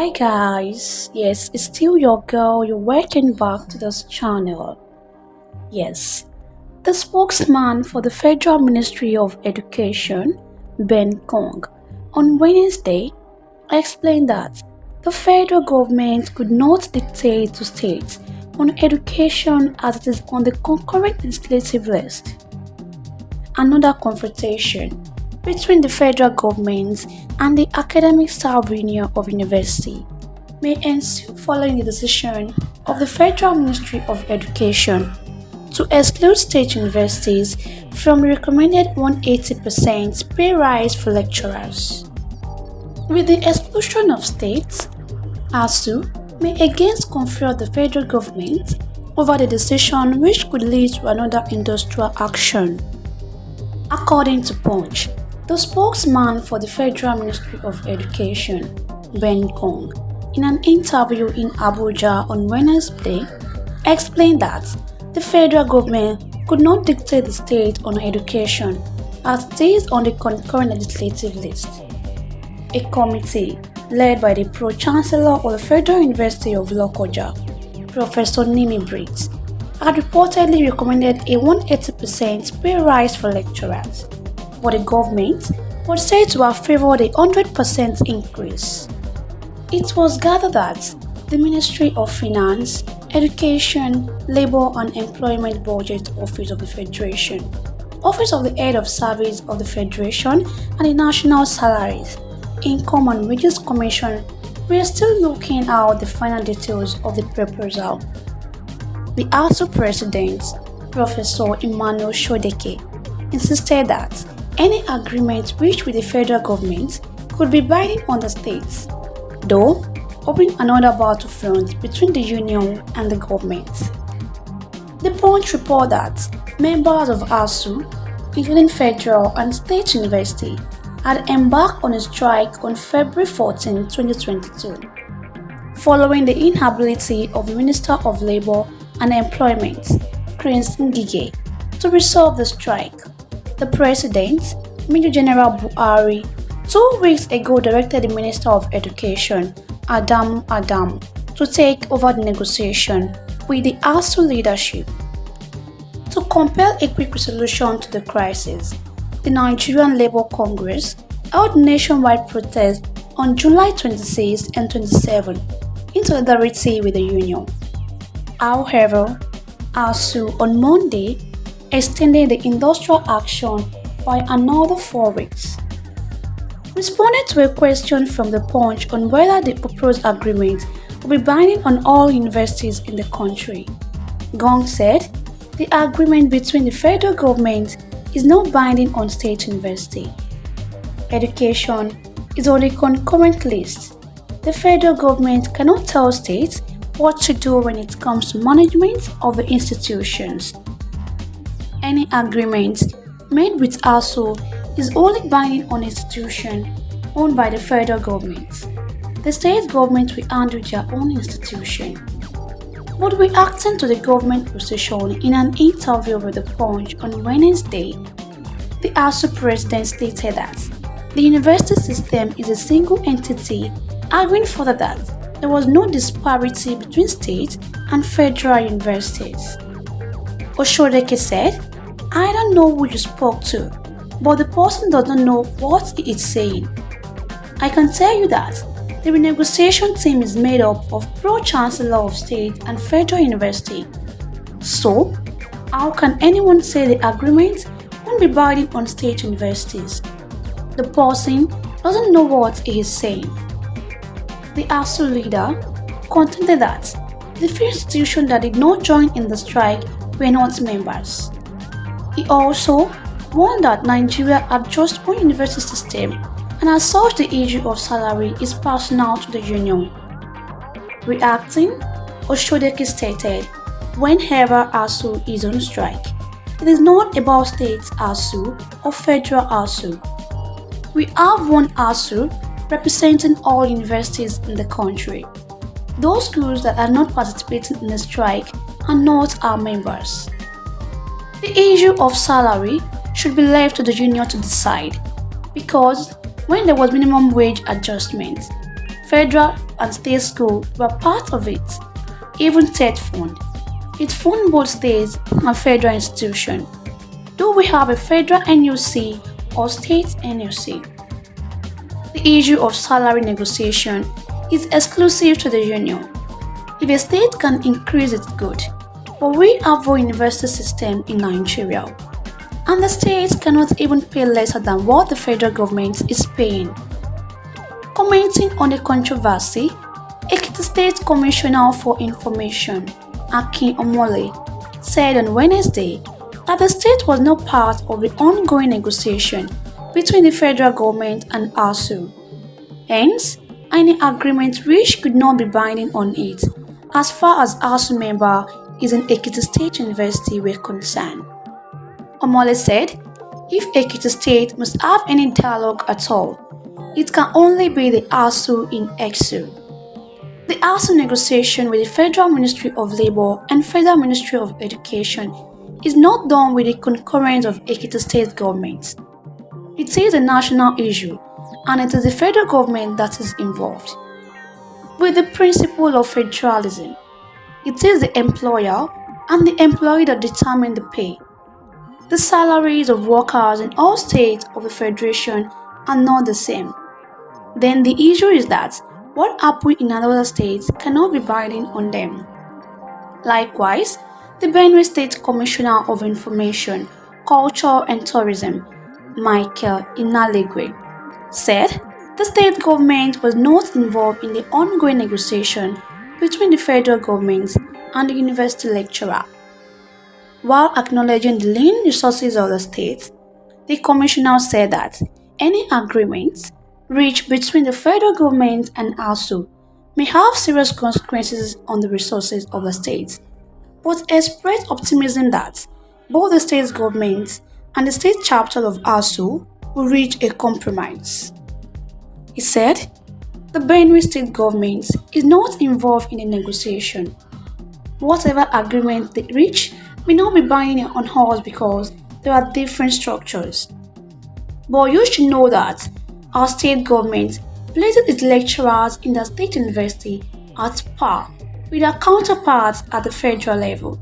Hi guys, yes, it's still your girl. You're welcome back to this channel. Yes, the spokesman for the Federal Ministry of Education, Ben Kong, on Wednesday explained that the federal government could not dictate to states on education as it is on the concurrent legislative list. Another confrontation between the federal government and the Academic Staff Union of University may ensue following the decision of the Federal Ministry of Education to exclude state universities from the recommended 180% pay rise for lecturers. With the exclusion of states, ASU may again confront the federal government over the decision, which could lead to another industrial action. According to Punch, the spokesman for the Federal Ministry of Education, Ben Kong, in an interview in Abuja on Wednesday, explained that the federal government could not dictate the state on education as it is on the concurrent legislative list. A committee led by the Pro-Chancellor of the Federal University of Lokoja, Professor Nimi Briggs, had reportedly recommended a 180% pay rise for lecturers, but the government was said to have favored a 100% increase. It was gathered that the Ministry of Finance, Education, Labour and Employment Budget Office of the Federation, Office of the Head of Service of the Federation and the National Salaries, Income and Wages Commission were still looking out the final details of the proposal. The ASU president, Professor Emmanuel Shodeke, insisted that any agreement reached with the federal government could be binding on the states, though opening another battlefront between the union and the government. The Punch report that members of ASU, including federal and state university, had embarked on a strike on February 14, 2022, following the inability of the Minister of Labour and Employment, Chris Ngige, to resolve the strike. The President, Major General Buhari, 2 weeks ago directed the Minister of Education, Adam, to take over the negotiation with the ASU leadership. To compel a quick resolution to the crisis, the Nigerian Labour Congress held nationwide protests on July 26 and 27 in solidarity with the union. However, ASU on Monday extended the industrial action by another 4 weeks. Responding to a question from the Punch on whether the proposed agreement will be binding on all universities in the country, Gong said the agreement between the federal government is not binding on state university. Education is on a concurrent list. The federal government cannot tell states what to do when it comes to management of the institutions. Any agreement made with ASU is only binding on institutions owned by the federal government. The state government will handle their own institution. But reacting to the government position in an interview with the Punch on Wednesday, the ASU president stated that the university system is a single entity, arguing further that there was no disparity between state and federal universities. Oshodeke said, "I don't know who you spoke to, but the person does not know what he is saying. I can tell you that the renegotiation team is made up of Pro-Chancellor of State and Federal University. So, how can anyone say the agreement won't be binding on state universities? The person doesn't know what he is saying." The ASU leader contended that the few institutions that did not join in the strike were not members. He also warned that Nigeria had just one university system, and as such the issue of salary is personal to the union. Reacting, Oshodeke stated, "Whenever ASU is on strike, it is not about state ASU or federal ASU. We have one ASU representing all universities in the country. Those schools that are not participating in the strike are not our members. The issue of salary should be left to the union to decide, because when there was minimum wage adjustment, federal and state school were part of it. Even state fund. It funds both states and federal institutions. Do we have a federal NUC or state NUC? The issue of salary negotiation is exclusive to the union. If a state can increase its good, but we have a university system in Nigeria, and the states cannot even pay lesser than what the federal government is paying. Commenting on the controversy, Ekiti State Commissioner for Information, Akin Omole, said on Wednesday that the state was not part of the ongoing negotiation between the federal government and ASU. Hence, any agreement reached could not be binding on it as far as ASU member is in Ekiti State University were concerned. Omole said, if Ekiti State must have any dialogue at all, it can only be the ASU in EXU. The ASU negotiation with the Federal Ministry of Labour and Federal Ministry of Education is not done with the concurrence of Ekiti State government. It is a national issue, and it is the federal government that is involved. With the principle of federalism, it is the employer and the employee that determine the pay. The salaries of workers in all states of the federation are not the same. Then the issue is that what happened in another states cannot be binding on them. Likewise, the Benue State Commissioner of Information, Culture and Tourism, Michael Inalegwe, said the state government was not involved in the ongoing negotiation between the federal government and the university lecturer. While acknowledging the lean resources of the state, the commissioner said that any agreements reached between the federal government and ASU may have serious consequences on the resources of the state, but expressed optimism that both the state government and the state chapter of ASU will reach a compromise. He said, the Benue state government is not involved in the negotiation. Whatever agreement they reach may not be binding on us because there are different structures. But you should know that our state government places its lecturers in the state university at par with their counterparts at the federal level.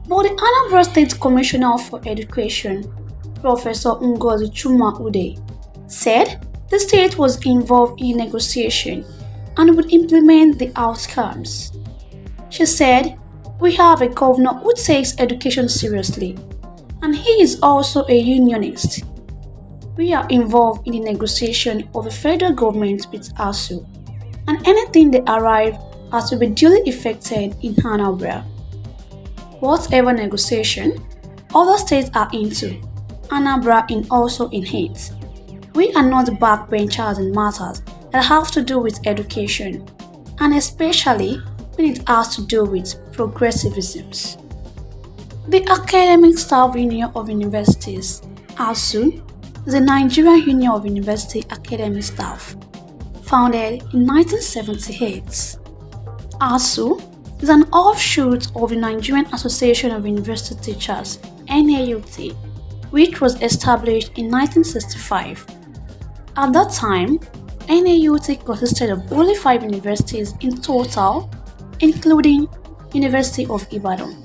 But the Anambra State Commissioner for Education, Professor Ngozi Chuma Ude, said the state was involved in negotiation and would implement the outcomes. She said, we have a governor who takes education seriously, and he is also a unionist. We are involved in the negotiation of the federal government with ASU, and anything they arrive has to be duly effected in Anambra. Whatever negotiation other states are into, Anambra is also in it. We are not backbenchers in matters that have to do with education, and especially when it has to do with progressivisms. The Academic Staff Union of Universities, ASU, is a Nigerian Union of University Academic Staff, founded in 1978. ASU is an offshoot of the Nigerian Association of University Teachers, NAUT, which was established in 1965. At that time, NAUT consisted of only 5 universities in total, including University of Ibadan,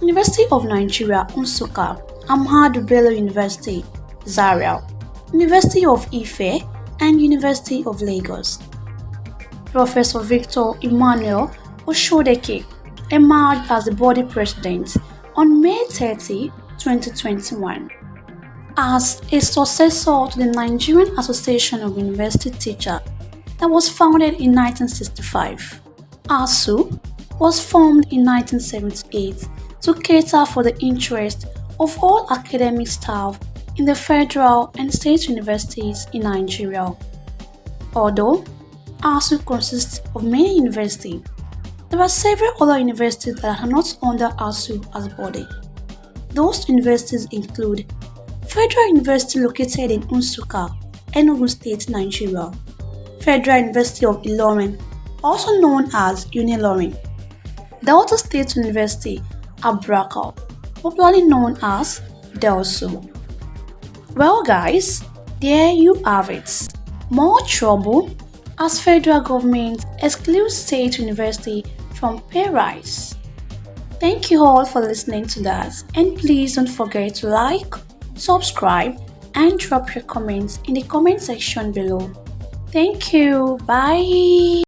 University of Nigeria, Nsukka, Ahmadu Bello University, Zaria, University of Ife, and University of Lagos. Professor Victor Emmanuel Oshodeke emerged as the body president on May 30, 2021. As a successor to the Nigerian Association of University Teachers that was founded in 1965, ASU was formed in 1978 to cater for the interests of all academic staff in the federal and state universities in Nigeria. Although ASU consists of many universities, there are several other universities that are not under ASU as a body. Those universities include Federal University located in Nsukka, Enugu State, Nigeria, Federal University of Ilorin, also known as Unilorin, Delta State University, Abraka, popularly known as Delsu. Well guys, there you have it. More trouble, as federal government excludes state university from pay rise. Thank you all for listening to that, and please don't forget to like, subscribe, and drop your comments in the comment section below. Thank you. Bye.